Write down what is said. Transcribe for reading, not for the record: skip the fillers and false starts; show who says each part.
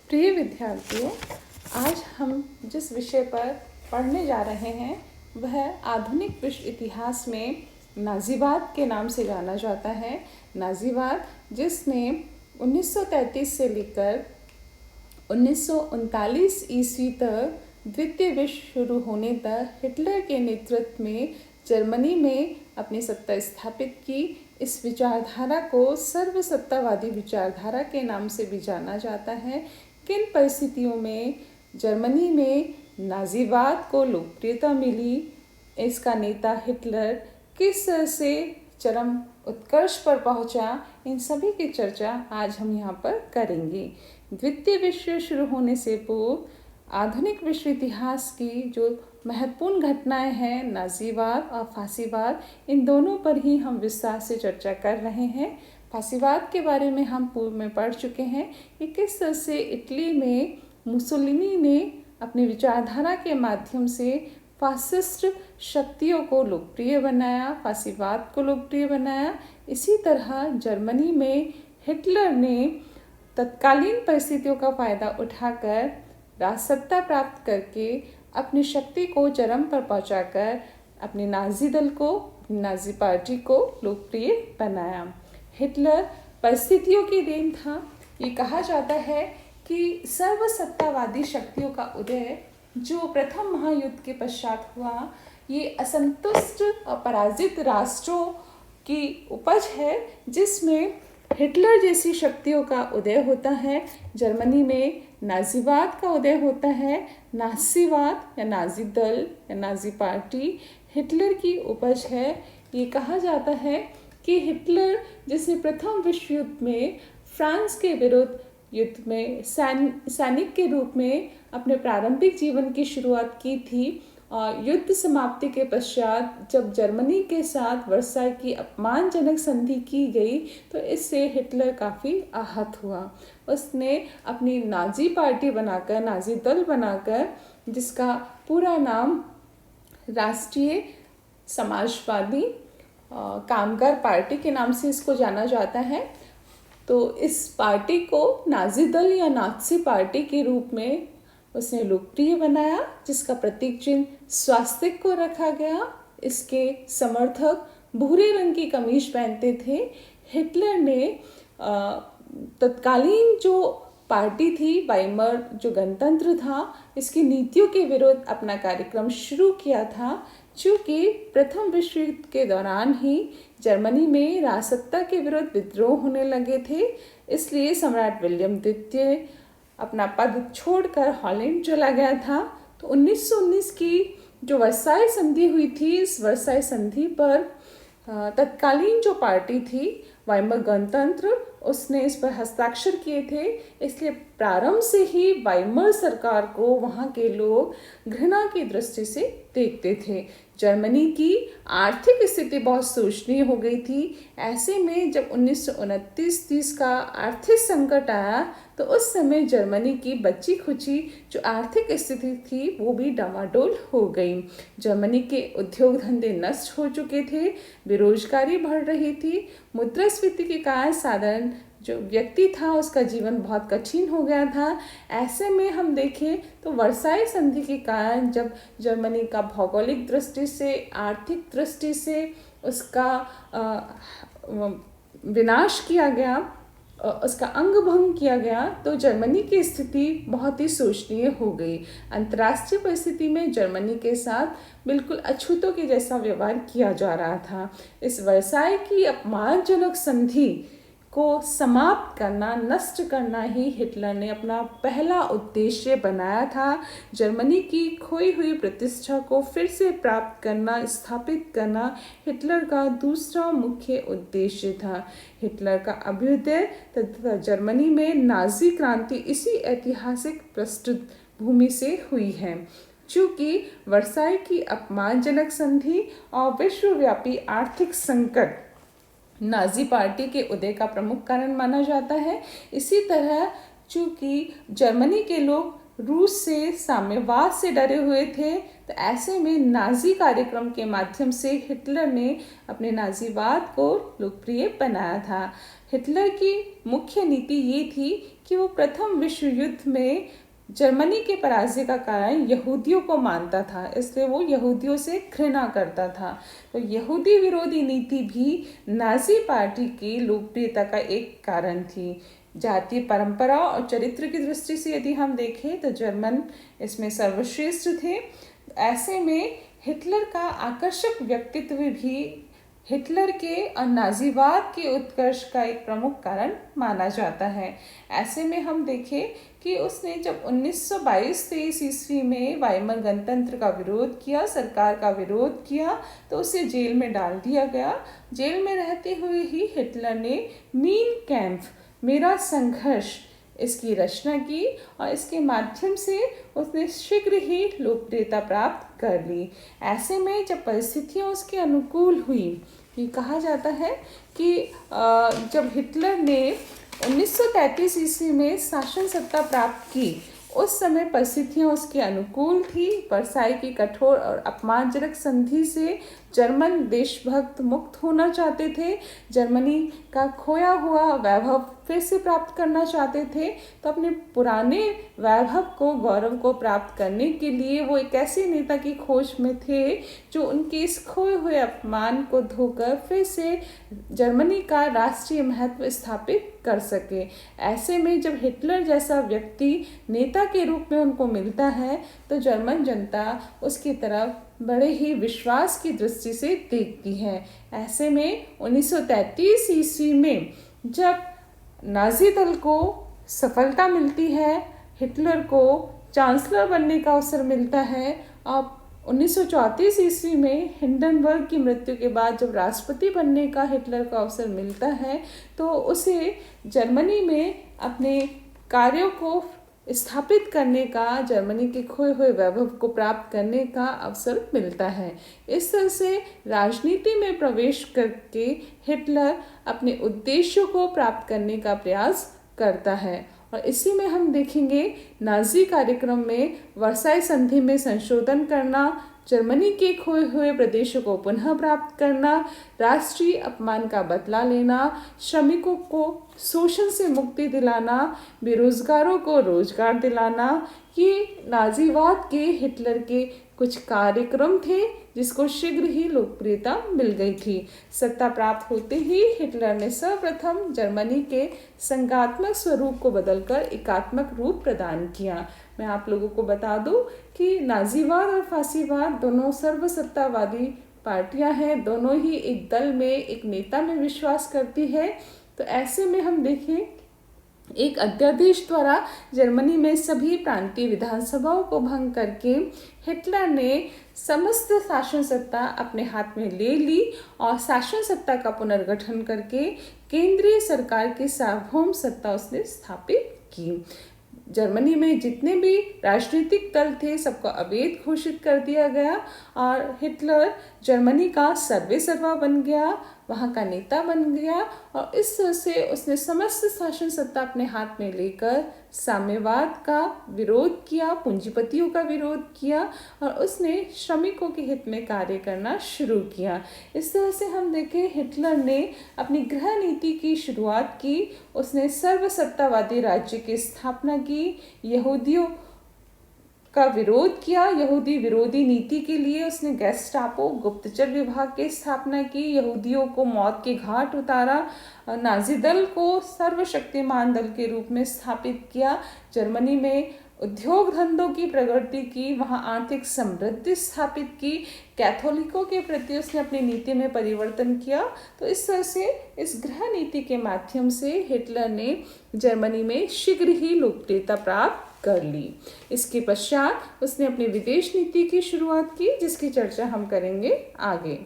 Speaker 1: प्रिय विद्यार्थियों, आज हम जिस विषय पर पढ़ने जा रहे हैं वह आधुनिक विश्व इतिहास में नाज़ीवाद के नाम से जाना जाता है। नाज़ीवाद जिसने 1933 से लेकर 1939 ईस्वी तक द्वितीय विश्व शुरू होने तक हिटलर के नेतृत्व में जर्मनी में अपनी सत्ता स्थापित की। इस विचारधारा को सर्वसत्तावादी विचारधारा के नाम से भी जाना जाता है। किन परिस्थितियों में जर्मनी में नाज़ीवाद को लोकप्रियता मिली, इसका नेता हिटलर किस तरह से चरम उत्कर्ष पर पहुंचा, इन सभी की चर्चा आज हम यहाँ पर करेंगे। द्वितीय विश्व शुरू होने से पूर्व आधुनिक विश्व इतिहास की जो महत्वपूर्ण घटनाएं हैं, नाज़ीवाद और फांसीवाद, इन दोनों पर ही हम विस्तार से चर्चा कर रहे हैं। फांसीवाद के बारे में हम पूर्व में पढ़ चुके हैं कि किस तरह से इटली में मुसोलिनी ने अपनी विचारधारा के माध्यम से फासिस्ट शक्तियों को लोकप्रिय बनाया, फांसीवाद को लोकप्रिय बनाया। इसी तरह जर्मनी में हिटलर ने तत्कालीन परिस्थितियों का फ़ायदा उठाकर राजसत्ता प्राप्त करके अपनी शक्ति को चरम पर पहुंचाकर अपने नाज़ी दल को, नाज़ी पार्टी को लोकप्रिय बनाया। हिटलर परिस्थितियों की देन था। ये कहा जाता है कि सर्वसत्तावादी शक्तियों का उदय जो प्रथम महायुद्ध के पश्चात हुआ, ये असंतुष्ट और पराजित राष्ट्रों की उपज है, जिसमें हिटलर जैसी शक्तियों का उदय होता है। जर्मनी में नाज़ीवाद का उदय होता है। नाज़ीवाद या नाज़ी दल या नाज़ी पार्टी हिटलर की उपज है। ये कहा जाता है कि हिटलर जिसने प्रथम विश्व युद्ध में फ्रांस के विरुद्ध युद्ध में सैनिक के रूप में अपने प्रारंभिक जीवन की शुरुआत की थी, और युद्ध समाप्ति के पश्चात जब जर्मनी के साथ वर्साई की अपमानजनक संधि की गई तो इससे हिटलर काफ़ी आहत हुआ। उसने अपनी नाज़ी पार्टी बनाकर, नाज़ी दल बनाकर, जिसका पूरा नाम राष्ट्रीय समाजवादी कामगार पार्टी के नाम से इसको जाना जाता है, तो इस पार्टी को नाज़ी दल या नाज़ी पार्टी के रूप में उसने लोकप्रिय बनाया, जिसका प्रतीक चिन्ह स्वास्तिक को रखा गया। इसके समर्थक भूरे रंग की कमीज पहनते थे। हिटलर ने तत्कालीन जो पार्टी थी, वाइमर जो गणतंत्र था, इसकी नीतियों के विरुद्ध अपना कार्यक्रम शुरू किया था। चूँकि प्रथम विश्व युद्ध के दौरान ही जर्मनी में राजसत्ता के विरुद्ध विद्रोह होने लगे थे, इसलिए सम्राट विलियम द्वितीय अपना पद छोड़कर हॉलैंड चला गया था। तो 1919 की जो वर्साई संधि हुई थी, इस वर्साई संधि पर तत्कालीन जो पार्टी थी वाइमर गणतंत्र, उसने इस पर हस्ताक्षर किए थे। इसलिए प्रारंभ से ही वाइमर सरकार को वहाँ के लोग घृणा की दृष्टि से देखते थे। जर्मनी की आर्थिक स्थिति बहुत शोचनीय हो गई थी। ऐसे में जब 1929-30 का आर्थिक संकट आया तो उस समय जर्मनी की बची खुची जो आर्थिक स्थिति थी वो भी डामाडोल हो गई। जर्मनी के उद्योग धंधे नष्ट हो चुके थे, बेरोजगारी बढ़ रही थी, मुद्रास्फीति के कारण साधारण जो व्यक्ति था उसका जीवन बहुत कठिन हो गया था। ऐसे में हम देखें तो वर्साई संधि के कारण जब जर्मनी का भौगोलिक दृष्टि से, आर्थिक दृष्टि से उसका विनाश किया गया, उसका अंग भंग किया गया, तो जर्मनी की स्थिति बहुत ही शोचनीय हो गई। अंतर्राष्ट्रीय परिस्थिति में जर्मनी के साथ बिल्कुल अछूतों के जैसा व्यवहार किया जा रहा था। इस वर्साई की अपमानजनक संधि को समाप्त करना, नष्ट करना ही हिटलर ने अपना पहला उद्देश्य बनाया था। जर्मनी की खोई हुई प्रतिष्ठा को फिर से प्राप्त करना, स्थापित करना हिटलर का दूसरा मुख्य उद्देश्य था। हिटलर का अभ्युदय तथा जर्मनी में नाज़ी क्रांति इसी ऐतिहासिक पृष्ठभूमि से हुई है। चूँकि वर्साई की अपमानजनक संधि और विश्वव्यापी आर्थिक संकट नाज़ी पार्टी के उदय का प्रमुख कारण माना जाता है। इसी तरह चूँकि जर्मनी के लोग रूस से साम्यवाद से डरे हुए थे। तो ऐसे में नाजी कार्यक्रम के माध्यम से हिटलर ने अपने नाजीवाद को लोकप्रिय बनाया था। हिटलर की मुख्य नीति ये थी कि वो प्रथम विश्व युद्ध में जर्मनी के पराजय का कारण यहूदियों को मानता था, इसलिए वो यहूदियों से घृणा करता था। तो यहूदी विरोधी नीति भी नाजी पार्टी की लोकप्रियता का एक कारण थी। जातीय परंपरा और चरित्र की दृष्टि से यदि हम देखें तो जर्मन इसमें सर्वश्रेष्ठ थे। ऐसे में हिटलर का आकर्षक व्यक्तित्व भी हिटलर के और नाजीवाद के उत्कर्ष का एक प्रमुख कारण माना जाता है। ऐसे में हम देखें कि उसने जब 1922-23 ईस्वी में वाइमर गणतंत्र का विरोध किया, सरकार का विरोध किया, तो उसे जेल में डाल दिया गया। जेल में रहते हुए ही हिटलर ने मीन कैंप, मेरा संघर्ष, इसकी रचना की और इसके माध्यम से उसने शीघ्र ही लोकप्रियता प्राप्त कर ली। ऐसे में जब परिस्थितियां उसके अनुकूल हुई, ये कहा जाता है कि जब हिटलर ने 1933 ईस्वी में शासन सत्ता प्राप्त की, उस समय परिस्थितियां उसके अनुकूल थी। वर्साई की कठोर और अपमानजनक संधि से जर्मन देशभक्त मुक्त होना चाहते थे, जर्मनी का खोया हुआ वैभव फिर से प्राप्त करना चाहते थे। तो अपने पुराने वैभव को, गौरव को प्राप्त करने के लिए वो एक ऐसे नेता की खोज में थे जो उनके इस खोए हुए अपमान को धोकर फिर से जर्मनी का राष्ट्रीय महत्व स्थापित कर सके। ऐसे में जब हिटलर जैसा व्यक्ति नेता के रूप में उनको मिलता है तो जर्मन जनता उसकी तरफ बड़े ही विश्वास की दृष्टि से देखती है। ऐसे में 1933 ईस्वी में जब नाजी दल को सफलता मिलती है, हिटलर को चांसलर बनने का अवसर मिलता है। अब 1934 ईस्वी में हिंडनबर्ग की मृत्यु के बाद जब राष्ट्रपति बनने का हिटलर को अवसर मिलता है तो उसे जर्मनी में अपने कार्यों को स्थापित करने का, जर्मनी के खोए हुए वैभव को प्राप्त करने का अवसर मिलता है। इस तरह से राजनीति में प्रवेश करके हिटलर अपने उद्देश्यों को प्राप्त करने का प्रयास करता है। और इसी में हम देखेंगे नाजी कार्यक्रम में वर्साई संधि में संशोधन करना, जर्मनी के खोए हुए प्रदेशों को पुनः प्राप्त करना, राष्ट्रीय अपमान का बदला लेना, श्रमिकों को शोषण से मुक्ति दिलाना, बेरोजगारों को रोजगार दिलाना, ये नाजीवाद के हिटलर के कुछ कार्यक्रम थे जिसको शीघ्र ही लोकप्रियता मिल गई थी। सत्ता प्राप्त होते ही हिटलर ने सर्वप्रथम जर्मनी के संघात्मक स्वरूप को बदलकर एकात्मक रूप प्रदान किया। मैं आप लोगों को बता दूं कि नाजीवाद और फासीवाद दोनों सर्वसत्तावादी पार्टियां हैं, दोनों ही एक दल में, एक नेता में विश्वास करती है। तो ऐसे में हम देखें, एक अध्यादेश द्वारा जर्मनी में सभी प्रांतीय विधानसभाओं को भंग करके हिटलर ने समस्त शासन सत्ता अपने हाथ में ले ली और शासन सत्ता का पुनर्गठन करके केंद्रीय सरकार की सार्वभौम सत्ता उसने स्थापित की। जर्मनी में जितने भी राजनीतिक दल थे सबको अवैध घोषित कर दिया गया और हिटलर जर्मनी का सर्वेसर्वा बन गया, वहाँ का नेता बन गया। और इस तरह से उसने समस्त शासन सत्ता अपने हाथ में लेकर साम्यवाद का विरोध किया, पूंजीपतियों का विरोध किया और उसने श्रमिकों के हित में कार्य करना शुरू किया। इस तरह से हम देखें, हिटलर ने अपनी गृह नीति की शुरुआत की। उसने सर्वसत्तावादी राज्य की स्थापना की, यहूदियों का विरोध किया, यहूदी विरोधी नीति के लिए उसने गेस्टापो गुप्तचर विभाग की स्थापना की, यहूदियों को मौत के घाट उतारा, नाजी दल को सर्वशक्तिमान दल के रूप में स्थापित किया, जर्मनी में उद्योग धंधों की प्रगति की, वहाँ आर्थिक समृद्धि स्थापित की, कैथोलिकों के प्रति उसने अपनी नीति में परिवर्तन किया। तो इस तरह से इस गृह नीति के माध्यम से हिटलर ने जर्मनी में शीघ्र ही लोकप्रियता प्राप्त कर ली। इसके पश्चात उसने अपनी विदेश नीति की शुरुआत की, जिसकी चर्चा हम करेंगे आगे।